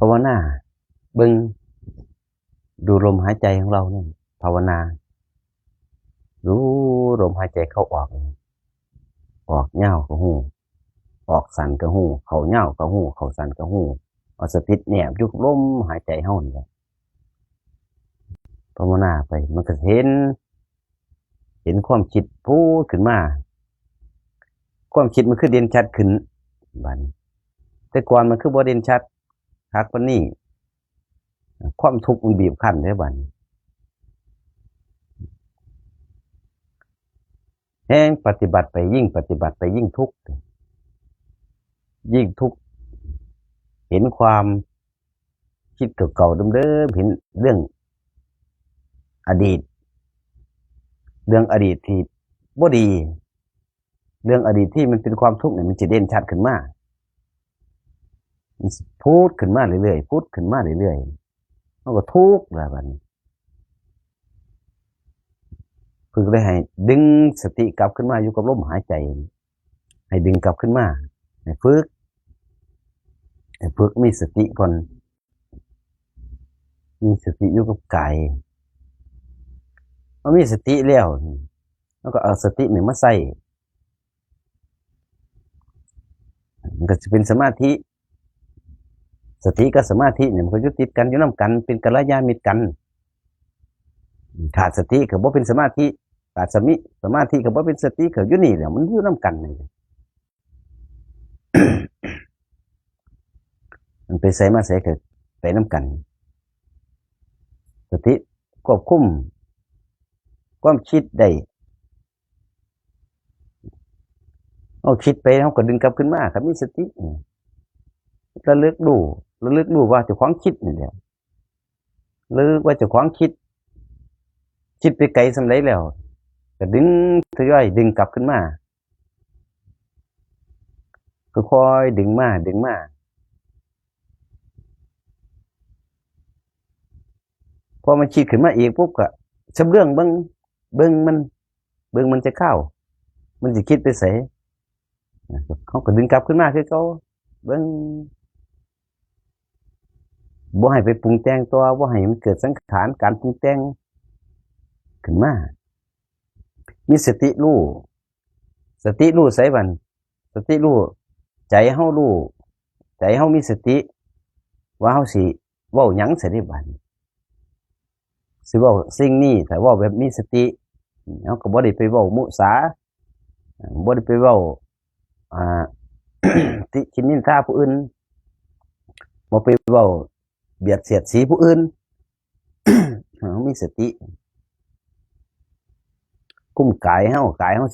ภาวนาเบิ่งดูลมหายใจของเราเนี่ยภาวนารู้ลมหายใจเข้าออกออกเงาก็หูออกสั่นก็หูเข้าเงาก็หูเข้าสั่นก็หูเอาสติแนบอยู่กับลมหายใจเฮานี่แหละภาวนาไปมันก็เห็นความคิดพูดขึ้นมาความคิดมันคือเด่นชัดขึ้นบัดนี้แต่ก่อนมันคือบ่เด่นชัดคักปานนี้ความทุกข์มันบีบคั้นเด้อบัดนี้แห้งปฏิบัติไปยิ่งปฏิบัติไปยิ่งทุกข์ยิ่งทุกข์เห็นความคิดเก่าๆเดิมๆเห็นเรื่องอดีตเรื่องอดีตที่บ่ดีเรื่องอดีตที่มันเป็นความทุกข์เนี่ยมันจะเด่นชัดขึ้นมาพูดขึ้นมาเรื่อยๆพูดขึ้นมาเรื่อยๆมันก็ทุกข์แล้วบัดนี้ฝึกได้ให้ดึงสติกลับขึ้นมาอยู่กับลมหายใจให้ดึงกลับขึ้นมาให้ฝึกมีสติก่อนมีสติอยู่กับกายพอมีสติแล้วก็เอาสตินี่มาใส่มันก็จะเป็นสมาธิสติกับสมาธิเนี่ยมันก็อยู่ติดกันอยู่นำกันเป็นกัลยาณมิตรกันขาดสติก็บ่เป็นสมาธิขาดสมาธิก็บ่เป็นสติก็อยู่นี่แหละมันอยู่นำกันนี่มันไปใส่มาใส่ก็ไปนำกันสติควบคุมความคิดได้เอาคิดไปเฮาก็ดึงกลับขึ้นมาครับมีสติระลึกรู้ว่าเจ้าของคิดนี่แหละระลึกว่าเจ้าของคิดไปไกลส่ำใดแล้วก็ดึงทยอยดึงกลับขึ้นมาก็ค่อยดึงมาพอมันคิดขึ้นมาอีกปุ๊บก็ชำเรื่องเบิ่งมันจะเข้ามันสิคิดไปไสเขาก็ดึงกลับขึ้นมาคือเก่าเบิ่งบ่ให้ไปปรุงแต่งตัวบ่ให้มันเกิดสังขารการปรุงแต่งขึ้นมามีสติรู้ไสบัดสติรู้ใจเฮารู้ใจเฮามีสติว่าเฮาสิเว้าหยังซะได้บัดสิเว้าสิ่งนี้ถ้าเว้าแบบมีสติเฮาก็บ่ได้ไปเว้ามุสาบ่ได้ไปเว้าติฉินนินทาผู้อื่นบ่ไปเว้าเบียดเสียดสีผู้อื่นเฮามีสติกุมกายเฮา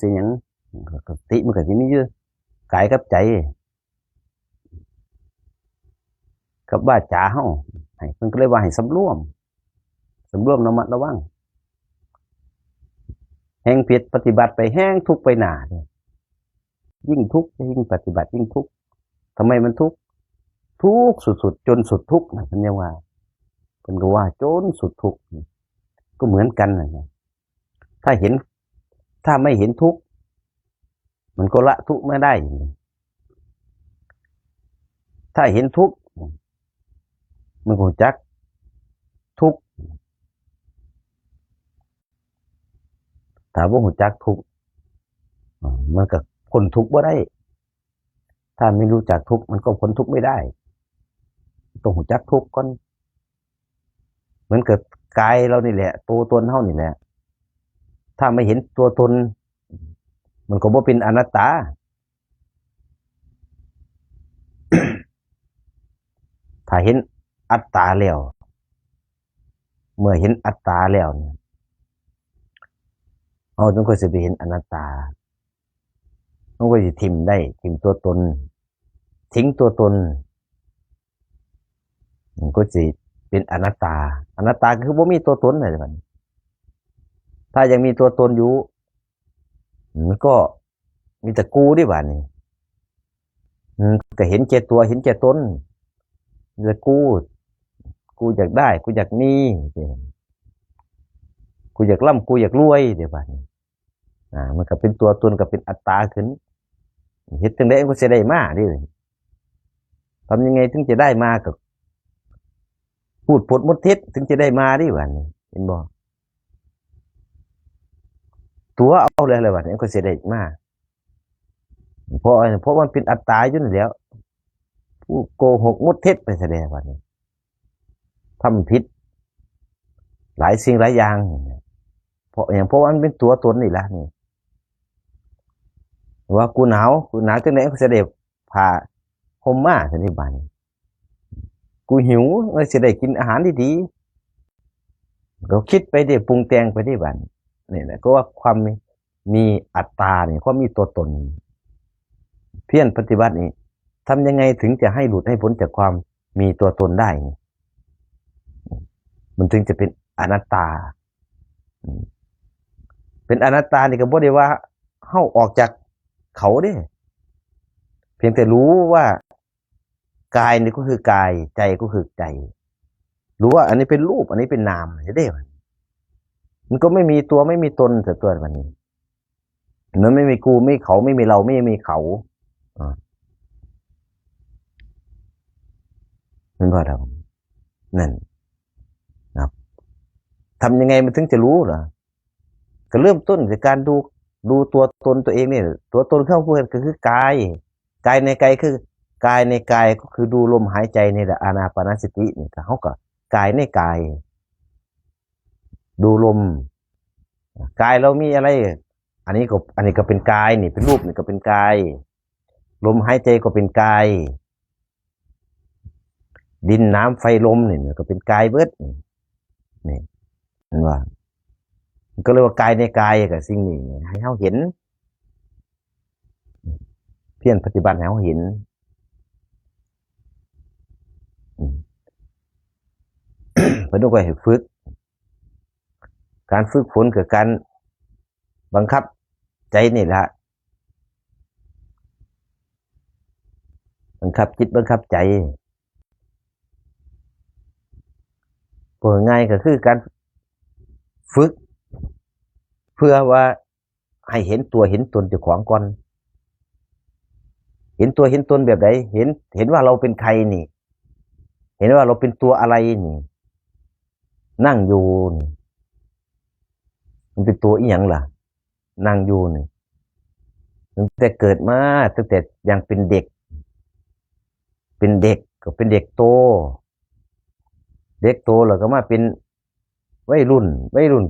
สิหยังสติมันก็สิมีอยู่กายกับใจกับวาจาเฮาให้เพิ่นก็เลยว่าให้สำรวมระมัดระวังแห่งผิดปฏิบัติไปแห่งทุกข์ไปหน้ายิ่งทุกข์ยิ่งปฏิบัติยิ่งทุกข์ทำไมมันทุกข์สุดๆจนสุดทุกข์นะเพิ่นยังว่าเพิ่นก็ว่าจนสุดทุกข์ก็เหมือนกันนะถ้าไม่เห็นทุกข์มันก็ละทุกข์ไม่ได้ถ้าเห็นทุกข์มันก็จักทุกข์ถ้าบ่รู้จักทุกข์มันก็พ้นทุกข์บ่ได้ถ้าไม่รู้จักทุกข์มันก็พ้นทุกข์ไม่ได้ต้องรู้จักทุกข์ก่อนเหมือนกับกายเรานี่แหละตัวตนเฮานี่แหละถ้าไม่เห็นตัวตนมันก็บ่เป็นอนัตตาถ้าเห็นอัตตาแล้วเมื่อเห็นอัตตาแล้วเฮาต้องก็สิไปเห็นอนัตตามันก็สิทิ่มได้ทิ่มตัวตนทิ้งตัวตนมันก็สิเป็นอนัตตาคือบ่มีตัวตนอะไรบัดนี้ถ้ายังมีตัวตนอยู่มันก็มีแต่กูดิบัดนี้ก็เห็นแก่ตัวเห็นแก่ตนแต่กูอยากได้กูอยากมีกูอยากร่ำกูอยากรวยเดี๋ยวบัดนี้มันก็เป็นตัวตนก็เป็นอัตตาขึ้นเฮ็ดจังได๋ก็สิได้มาดิทำยังไงถึงจะได้มา พูดพดมดเท็จถึงจะได้มาดิวันนี้เห็นบ่ตัวเอาเลยวันนี้ก็เสียได้มาเพราะมันเป็นอัตตาอยู่นั่นแล้วผู้โกหกมดเท็จไปแสดงวันนี้ทำผิดหลายสิ่งหลายอย่างเพราะมันเป็นตัวตนนี่ละนี่ว่ากูหนาวจังไหนก็เสด็จผ่าห่มมาสันนิบาตกูหิวเลยเสด็จกินอาหารดีๆเราคิดไปดิปรุงแต่งไปดิบันนี่แหละก็ว่าความมีอัตตาเนี่ยความมีตัวตนเพี้ยนปฏิบัตินี่ทำยังไงถึงจะให้หลุดให้พ้นจากความมีตัวตนได้มันถึงจะเป็นอนัตตาเป็นอนัตตานี่ก็บ่ได้ว่าเฮาออกจากเขาเด้เพียงแต่รู้ว่ากายนี่ก็คือกายใจก็คือใจรู้ว่าอันนี้เป็นรูปอันนี้เป็นนามเด้มันก็ไม่มีตัวไม่มีตนแต่ตัวมันนี้มันไม่มีกูไม่เขาไม่มีเราไม่มีเขามันก็ทำนั่นครับทำยังไงมันถึงจะรู้เหรอก็เริ่มต้นจากการดูตัวตนตัวเองเนี่ยตัวตนเข้าพูดก็คือกายในกายคือกายในกายก็คือดูลมหายใจในอานาปานสตินี่ก็เขาก็กายในกายดูลมกายเรามีอะไรอันนี้ก็เป็นกายนี่เป็นรูปนี่ก็เป็นกายลมหายใจก็เป็นกายดินน้ำไฟลมนี่ก็เป็นกายเบิดนี่เห็นว่าก็เรียกว่ากายในกายกับสิ่งนี้ให้เขาเห็นเพียรปฏิบัติให้เขาเห็นเพื่อต้องให้ฝึกการฝึกฝนกับการบังคับใจนี่แหละบังคับจิตบังคับใจเปิดง่ายก็คือการฝึกเพื่อว่าให้เห็นตัวเห็นตนเจ้าของก่อนเห็นตัวเห็นตนแบบไหนเห็นว่าเราเป็นใครนี่เห็นว่าเราเป็นตัวอะไรนี่นั่งอยู่นี่มันเป็นตัวอีหยังล่ะนั่งอยู่นี่ตั้งแต่เกิดมาตั้งแต่ยังเป็นเด็กก็เป็นเด็กโตแล้วก็มาเป็นวัยรุ่น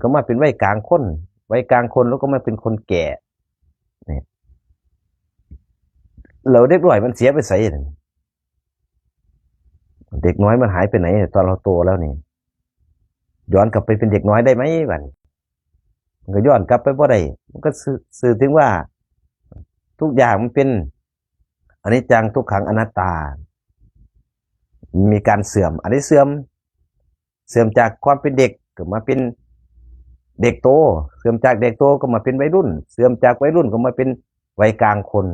ก็มาเป็นวัยกลางคนแล้วก็มาเป็นคนแก่เนี่ยเราเด็กน้อยมันเสียไปใส่เด็กน้อยมันหายไปไหนตอนเราโตแล้วนี่ย้อนกลับไปเป็นเด็กน้อยได้ไหมบัดมันก็ย้อนกลับไปบ่ได้มันก็สื่อถึงว่าทุกอย่างมันเป็นอนิจจังทุกขังอนัตตามีการเสื่อมอันนี้เสื่อมจากความเป็นเด็กก็มาเป็นเด็กโตเสื่อมจากเด็กโตก็มาเป็นวัยรุ่นเสื่อมจากวัยรุ่นก็มาเป็นวัยกลางคน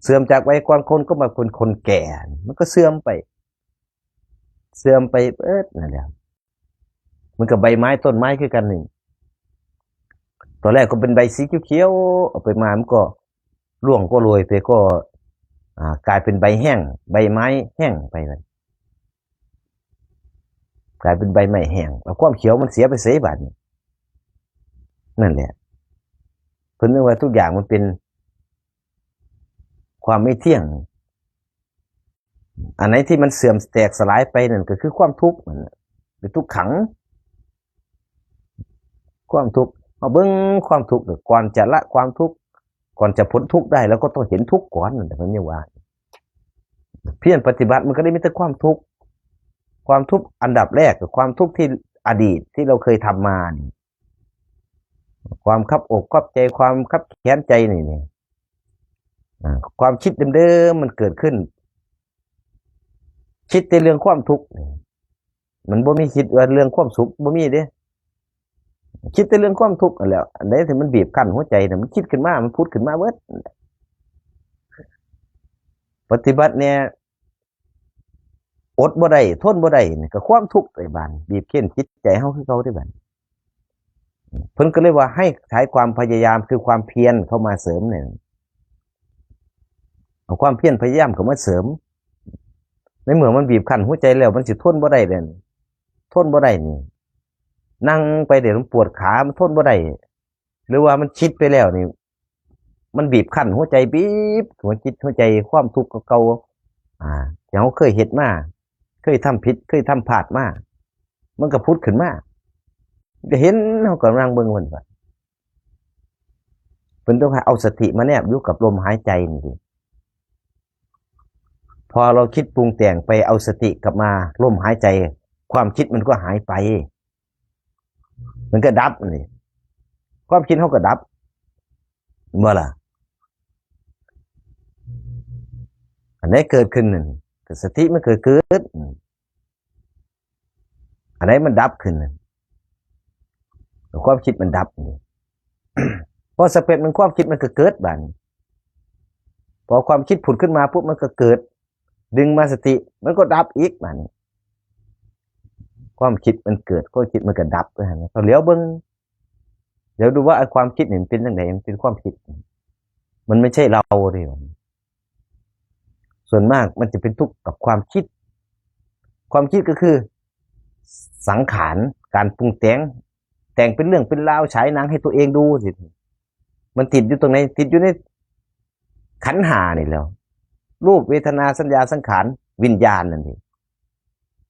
เสื่อมจากวัยกลางคนก็มาเป็นคนแก่มันก็เสื่อมไปนั่นแหละมันกับใบไม้ต้นไม้คือกันนี่ตอนแรกก็เป็นใบสีเขียวๆเอาไปมามันก็ร่วงก็โรยไปก็กลายเป็นใบแห้งใบไม้แห้งไปเลยกลายเป็นใบไม้แห้งแล้วความเขียวมันเสียไปเสียบาดนี่นั่นแหละเพิ่นเรียกว่าทุกอย่างมันเป็นความไม่เที่ยงอันไหนที่มันเสื่อมแตกสลายไปนั่นก็คือความทุกข์มันเป็นทุกขังความทุกข์เอาเบิ่งความทุกข์ก่อนจะละความทุกข์ก่อนจะพ้นทุกข์ได้แล้วก็ต้องเห็นทุกข์ก่อนนั่นแต่เพิ่นเรียกว่าเพียรปฏิบัติมันก็ได้มีแต่ความทุกข์อันดับแรกกับความทุกข์ที่อดีตที่เราเคยทำมาความคับอกคับใจความคับแค้นใจนี่ความคิดเดิมๆมันเกิดขึ้นคิดในเรื่องความทุกข์มันบ่มีคิดว่าเรื่องความสุขบ่มีเด้คิดแต่เรื่องความทุกข์นั่นแหละอันไหนที่มันบีบคั้นหัวใจเนี่ยมันคิดขึ้นมามันพูดขึ้นมาเบิดปฏิบัติเนี่ยอดบ่ได้ทนบ่ได้นี่ก็ความทุกข์ไอ้บานบีบเค้นจิตใจเฮาคือเก่าได้บัดเพิ่นก็เลยว่าให้ใช้ความพยายามคือความเพียรเข้ามาเสริมเนี่ยเอาความเพียรพยายามเข้ามาเสริม ในเมื่อมันบีบคั้นหัวใจแล้วมันสิทนบ่ได้เลยทนบ่ได้นี่นั่งไปเดี๋ยวมันปวดขามันทนบ่ได้หรือว่ามันชิดไปแล้วนี่มันบีบคั้นหัวใจบีบหัวจิตหัวใจความทุกข์เก่าที่เราเคยเฮ็ดมาเคยทำผิดเคยทำพลาดมามันก็พุดขึ้นมาจะเห็นเขากำลังเบิ่งมันว่าเป็นต้องเอาสติมาแนบอยู่กับลมหายใจนี่พอเราคิดปรุงแต่งไปเอาสติกลับมาลมหายใจความคิดมันก็หายไปมันก็ดับนี่ความคิดเขาก็ดับเมื่อล่ะอันไหนเกิดขึ้นหนึ่งสติมันเกิดอันไหนมันดับขึ้นหนึ่งความคิดมันดับนี่พอสเปรดมันความคิดมันก็เกิดบันพอความคิดผุดขึ้นมาปุ๊บมันก็เกิดดึงมาสติมันก็ดับอีกบันความคิดมันเกิดความคิดมันก็ดับเลยนะพอเลี้ยวเบิ้งเดี๋ยวดูว่าความคิดนี่มันเป็นยังไงมันเป็นความคิดมันไม่ใช่เราเลยส่วนมากมันจะเป็นทุกข์กับความคิดความคิดก็คือสังขารการปรุงแต่งเป็นเรื่องเป็นราวฉายหนังให้ตัวเองดูสิมันติดอยู่ตรงไหนติดอยู่ในขันธ์ห้านี่แล้วรูปเวทนาสัญญาสังขารวิญญาณนั่นเอง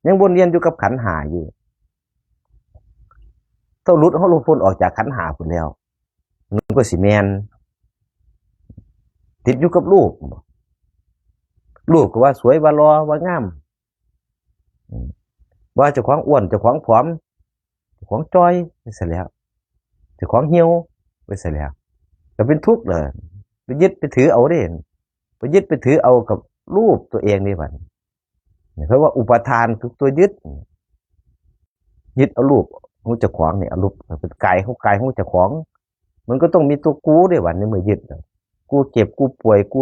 ยังวนเวียนอยู่กับขันธ์ห้าอยู่ต้องหลุดพ้นออกจากขันธ์ห้าพุ่นแล้วมันก็สิแมนติดอยู่กับรูปก็ว่าสวยว่ารอว่างามว่าเจ้าของอ้วนเจ้าของผอมเจ้าของจอยไปเสร็จแล้วเจ้าของเหี่ยวไปเสร็จแล้วก็เป็นทุกข์เลยไปยึดไปถือเอาได้ไปยึดไปถือเอากับรูปตัวเองนี่บัดเพราะว่าอุปทานคือตัวยึดเอารูปของเจ้าของเนี่ยเอารูปเป็นกายของเจ้าของมันก็ต้องมีตัวกูด้วยวันนี้เมื่อยึดกูเจ็บกูป่วยกู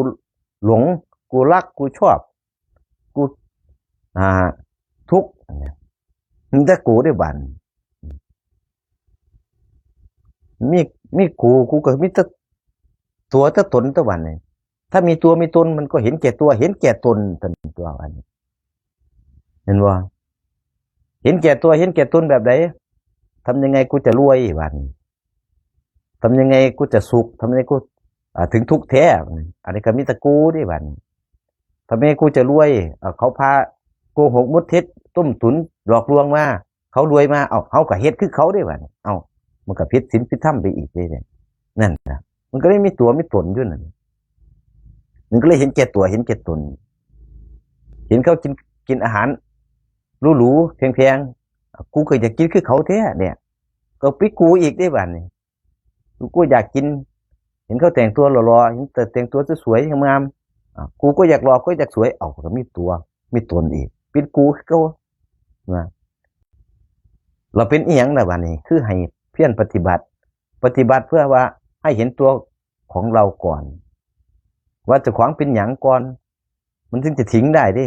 หลงกูรักกูชอบกูทุกข์มันจะกูด้วยบันมีกูก็มีตัวตนตัววันเลยถ้ามีตัวมีตนมันก็เห็นแก่ตัวเห็นแก่ตนตัวอันเห็นว่าเห็นแก่ตัวเห็นแก่ตนแบบไหนทำยังไงกูจะรวยวันทำยังไงกูจะสุขทำยังไงกูถึงทุกข์แท้อันนี้ก็มีตะกูด้วยวันทำไมกูจะรวยเขาพาโกหกมุดเท็จต้มตุนหลอกลวงมาเขารวยมาเขาก็เฮ็ดคือเขาได้บัดมันก็ผิดศีลผิดธรรมไปอีกเลยนั่นนะมันก็เลยมีตัวมีตนอยู่นั่นมันก็เลยเห็นแก่ตัวเห็นแก่ตนเห็นเขากินอาหารหรูๆแพงๆกูก็อยากกินคือเขาแท้เนี่ยก็ปิกูอีกได้บัดนี่กูอยากกินเห็นเขาแต่งตัวหล่อๆเห็นแต่งตัวสวยๆงามกูก็อยากรอก็อยากสวยก็มีตัวมีตนอีกเป็นกูก็นะเราเป็นอีหยังล่ะบัดนี้คือให้เพียรปฏิบัติเพื่อว่าให้เห็นตัวของเราก่อนว่าเจ้าของเป็นหยังก่อนมันถึงจะทิ้งได้ดิ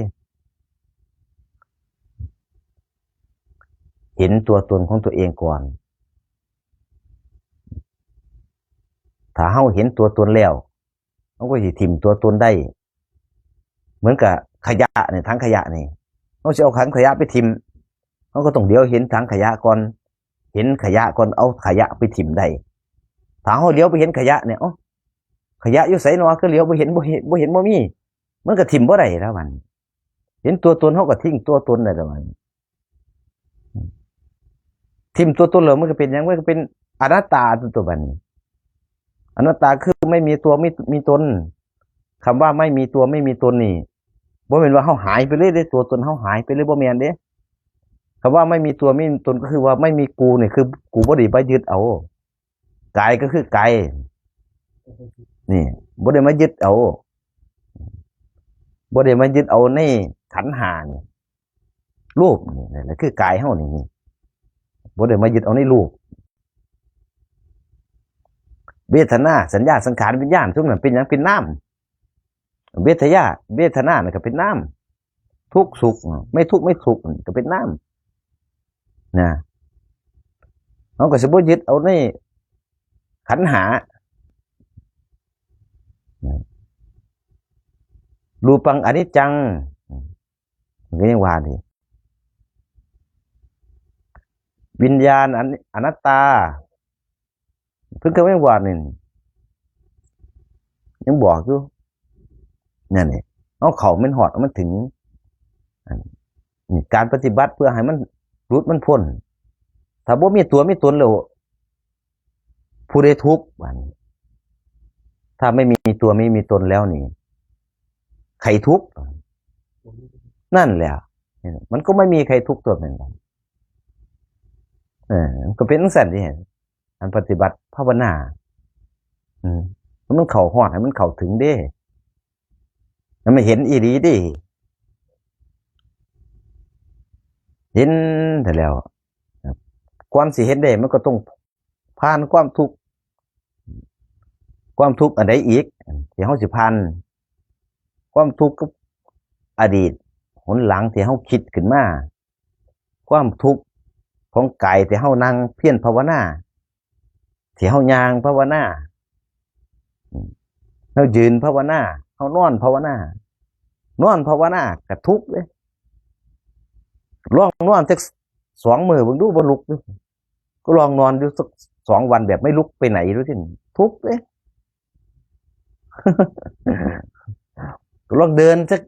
เห็นตัวตนของตัวเองก่อนถ้าเฮาเห็นตัวตนแล้วเขาก็สิถิ่มตัวตนได้เหมือนกับขยะเนี่ยถังขยะนี่เขาจะเอาถังขยะไปถิ่มเขาก็ต้องเดี๋ยวเห็นถังขยะก่อนเห็นขยะก่อนเอาขยะไปถิ่มได้ถ้าเขาเดี๋ยวไปเห็นขยะเนี่ยขยะอยู่ไสเนาะคือเลี้ยวบ่เห็นบ่มีมันก็ถิ่มบ่ได้แล้วมันเห็นตัวตนเขาก็ทิ้งตัวตนได้แล้วมันถิ่มตัวตนแล้วมันก็เป็นหยังมันก็เป็นอนัตตาตัวบัดนี้อนัตตาคือไม่มีตัวไม่มีตนคำว่าไม่มีตัวไม่มีตนนี่บ่แม่นว่าเฮาหายไปเลยเด้ตัวตนเฮาหายไปเลยบ่แม่นเด้คำว่าไม่มีตัวไม่มีตนก็คือว่าไม่มีกูนี่คือกูบ่ได้ไปยึดเอากายก็คือกายนี่บ่ได้มายึดเอาบ่ได้มายึดเอาในขันธ์ห้านี่รูปนี่แหละคือกายเฮานี่บ่ได้มายึดเอาในรูปเวทนาสัญญาสังขารวิญญาณทุกนั้นเป็นหยังเป็นน้ำเวทนาเนี่ยก็เป็นน้ำทุกสุขไม่ทุกไม่สุขก็เป็นน้ำนะเขาก็จะบ่ยึดเอาในขันธ์ห้ารูปังอนิจจัง ก็ยังว่าดิวิญญาณอนัตตาเพิ่นก็ยังว่านี่ยังบอกอยู่นั่นนี่เอาเขามันหอดมันถึงนี่การปฏิบัติเพื่อให้มันรุดมันพ้นถ้าบ่มีตัวมีตนแล้วผู้ใดทุกข์ว่านี่ถ้าไม่มีตัวไม่มีตนแล้วนี่ใครทุกข์นั่นแหละมันก็ไม่มีใครทุกข์ตัวเหมือนกันก็เป็นทั้งสัตว์ที่เห็นอันปฏิบัติภาวนามันเข่าหอดให้มันเข่าถึงเด้มันไม่เห็นอีหลีดิเห็นแต่แล้วความสิเห็นได้มันก็ต้องผ่านความทุกข์อันใดอีกที่เฮาสิผ่านความทุกข์กับอดีตหนหลังที่เฮาคิดขึ้นมาความทุกข์ของกายที่เฮานั่งเพียรภาวนาที่เฮาย่างภาวนาเฮายืนภาวนาเฮานอนภาวนากระทุกข์เลยลองนอนสัก2 มื้อเบิ่งดูบ่ลุกก็ลองนอนดูสัก2 วันแบบไม่ลุกไปไหนดูสิทุกข์เลยก็ลองเดินสัก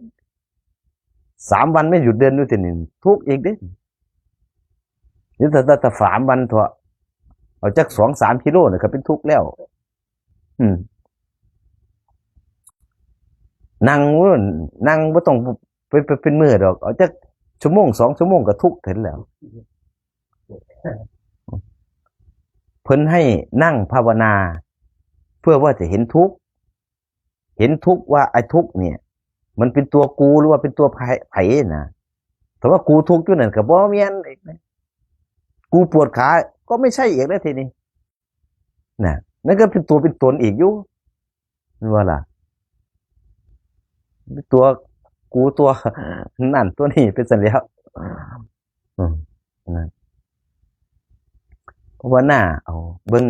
3 วันไม่หยุดเดินดูสิทุกข์อีกเด้หรือถ้า3 วันเถอะเอาจัก2-3 กิโลเนี่ยก็เป็นทุกข์แล้วนั่งบ่ต้องเป็นมื้อดอกเอาจัก1-2 ชั่วโมงก็ทุกข์ถึงแล้วเพิ่นให้นั่งภาวนาเพื่อว่าจะเห็นทุกข์ว่าไอ้ทุกข์เนี่ยมันเป็นตัวกูหรือว่าเป็นตัวไผนะแต่ว่ากูทุกข์อยู่นั่นก็บ่แม่นอีกนะกูปวดขาก็ไม่ใช่อีกแล้วทีนี้น่ะนั่นก็เป็นตัวเป็นตนอีกอยู่นั่นว่าล่ะตัวกูตัวนั่นตัวนี้เป็นสัญญานั่นเพราะว่าหน้าเอาเบิ่ง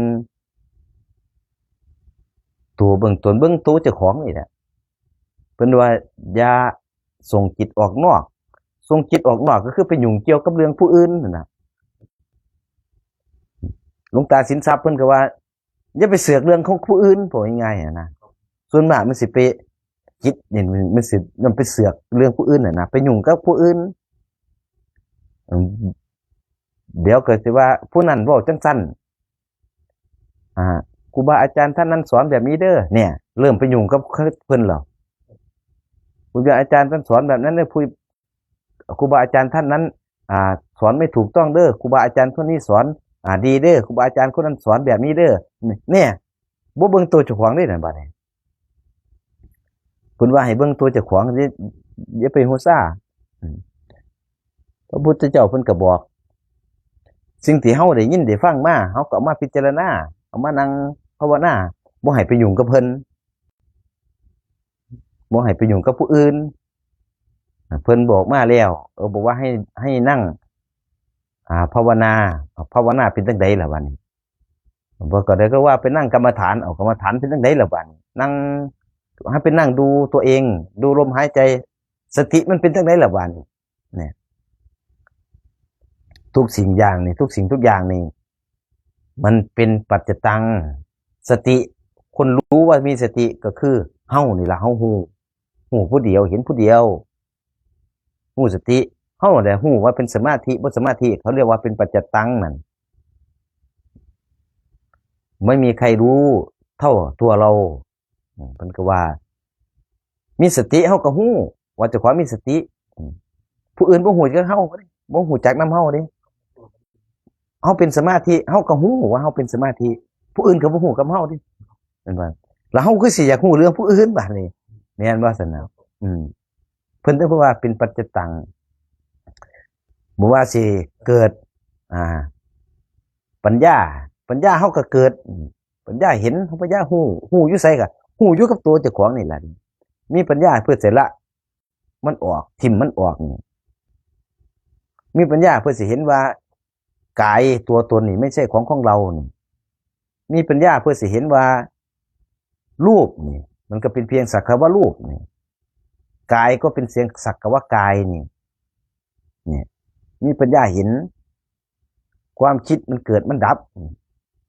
ตัวเบิ่งตนเบิ่งตัวเจ้าของนี่แหละเพิ่นว่าอย่าส่งจิตออกนอกก็คือไปยุ่งเกี่ยวกับเรื่องผู้อื่นนั่นน่ะหลวงตาสินทรัพย์เพิ่นก็ว่าอย่าไปเสือกเรื่องของผู้อื่นพอง่ายๆนะส่วนมากมันสิไปจิตนี่มันไปเสือกเรื่องผู้อื่นน่ะนะไปยุ่งกับผู้อื่นเดี๋ยวเกิดสิว่าผู้นั้นเว้าจังซั่นครูบาอาจารย์ท่านนั้นสอนแบบนี้เด้อเนี่ยเริ่มไปยุ่งกับเพิ่นแล้วครูบาอาจารย์ท่านสอนแบบนั้นเลยครูบาอาจารย์ท่านนั้นสอนไม่ถูกต้องเด้อครูบาอาจารย์คนนี้สอนดีเด้อครูบาอาจารย์คนนั้นสอนแบบนี้เด้อเนี่ยบ่เบิ่งตัวเจ้าของได้นั่นบัดนี้เพิ่นว่าให้เบิ่งตัวเจ้าของอย่าไปโหซ่าพระพุทธเจ้าเพิ่นก็บอกสิ่งที่เฮาได้ยินได้ฟังมาเฮาก็เอามาพิจารณาเอามานั่งภาวนาบ่ให้ไปยุ่งกับเพิ่นบ่ให้ไปยุ่งกับผู้อื่นเพิ่นบอกมาแล้วบอกว่าให้นั่งภาวนาเป็นจังได๋ล่ะบัดนี้บ่ก็ได้ก็ว่าไปนั่งกรรมฐานกรรมฐานเป็นจังได๋ล่ะบัดนี้นั่งให้ไปนั่งดูตัวเองดูลมหายใจสติมันเป็นจังได๋ล่ะบัดนี้เนี่ยทุกสิ่งทุกอย่างนี่มันเป็นปัจจตังสติคนรู้ว่ามีสติก็คือเฮานี่ล่ะเฮาฮู้ผู้เดียวเห็นผู้เดียวฮู้สติเฮาแหละฮู้ว่าเป็นสมาธิบ่สมาธิเขาเรียกว่าเป็นปัจจตังนั่นไม่มีใครรู้เท่าตัวเราเพิ่นก็ว่ามีสติเฮาก็ฮู้ว่าเจ้าของมีสติผู้อื่นบ่ฮู้จักเฮาบ่ฮู้จักนำเฮาเด้เฮาเป็นสมาธิเฮาก็ฮู้ว่าเฮาเป็นสมาธิผู้อื่นก็บ่ฮู้กับเฮาดิแม่นบ่แล้วเฮาคือสิอยากฮู้เรื่องผู้อื่นบัดนี้แม่นบ่ซั่นน่ะเพิ่นต้องว่าเป็นปัจจตังบ่ว่าสิเกิดปัญญาเฮาก็เกิดปัญญาเห็นปัญญาฮู้อยู่ไสก็ฮู้อยู่กับตัวเจ้าของนี่ล่ะมีปัญญาเพื่อสิละมันออกทิ่มมันออกมีปัญญาเพื่อสิเห็นว่ากายตัวตนนี่ไม่ใช่ของเรานี่มีปัญญาเพื่อสิเห็นว่ารูปนี่มันก็เป็นเพียงสักแต่ว่ารูปนี่กายก็เป็นเสียงสักแต่ว่ากายนี่ เนี่ยมีปัญญาเห็นความคิดมันเกิดมันดับ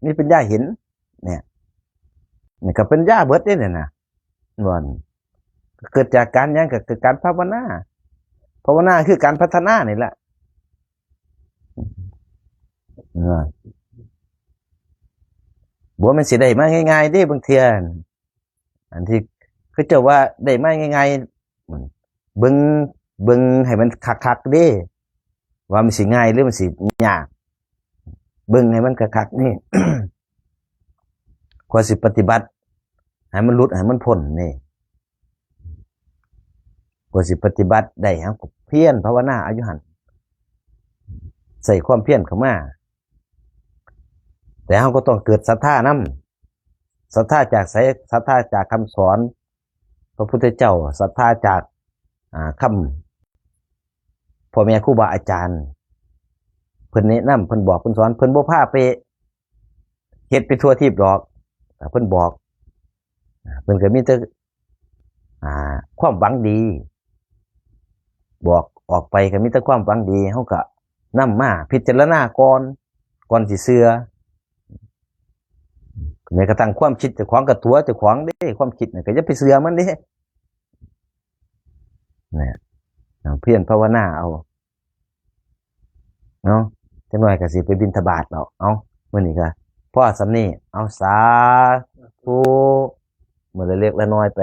มีปัญญาเห็นเนี่ยนี่ก็ปัญญาเบิดเนี่ยนะวันเกิดจากการยังก็คือการภาวนาคือการพัฒนานี่แหละบัวมันสิได้มาง่ายๆดิบางเทียนอันที่คือเจ้าว่าได้มาง่ายๆเบิ่งให้มันคักๆดิว่ามันสิง่ายหรือมันสิยากเบิ่งให้มันคักๆนี่ กว่าสิปฏิบัติให้มันหลุดให้มันพ้นนี่กว่าสิปฏิบัติได้เฮาก็เพียรภาวนาเอาอยู่หั่นใส่ความเพียรเข้ามาแต่เราก็ต้องเกิดศรัทธานำศรัทธาจากศรัทธาจากคำสอนพระพุทธเจ้าศรัทธาจากคำพ่อแม่ครูบาอาจารย์เพิ่นแนะนำเพิ่นบอกเพิ่นสอนเพิ่นบ่พาไปเฮ็ดไปทั่วทิพย์หรอกเพิ่นบอกเพิ่นก็มีแต่ความหวังดีบอกออกไปก็มีแต่ความหวังดีเฮาก็นำมาพิจารณาก่อนสิเชื่อแม้กระทั่งความคิดเจ้าของกับตัวเจ้าของเด้ความคิดน่ะก็อย่าไปเชื่อมันเด้เนี่ยเพียรภาวนาเอาเนาะจักหน่อยก็สิไปบิณฑบาตแล้วเอามื้อนี้ก็พอสำนี้เอาสาธุมื้อละเล็กละน้อยไป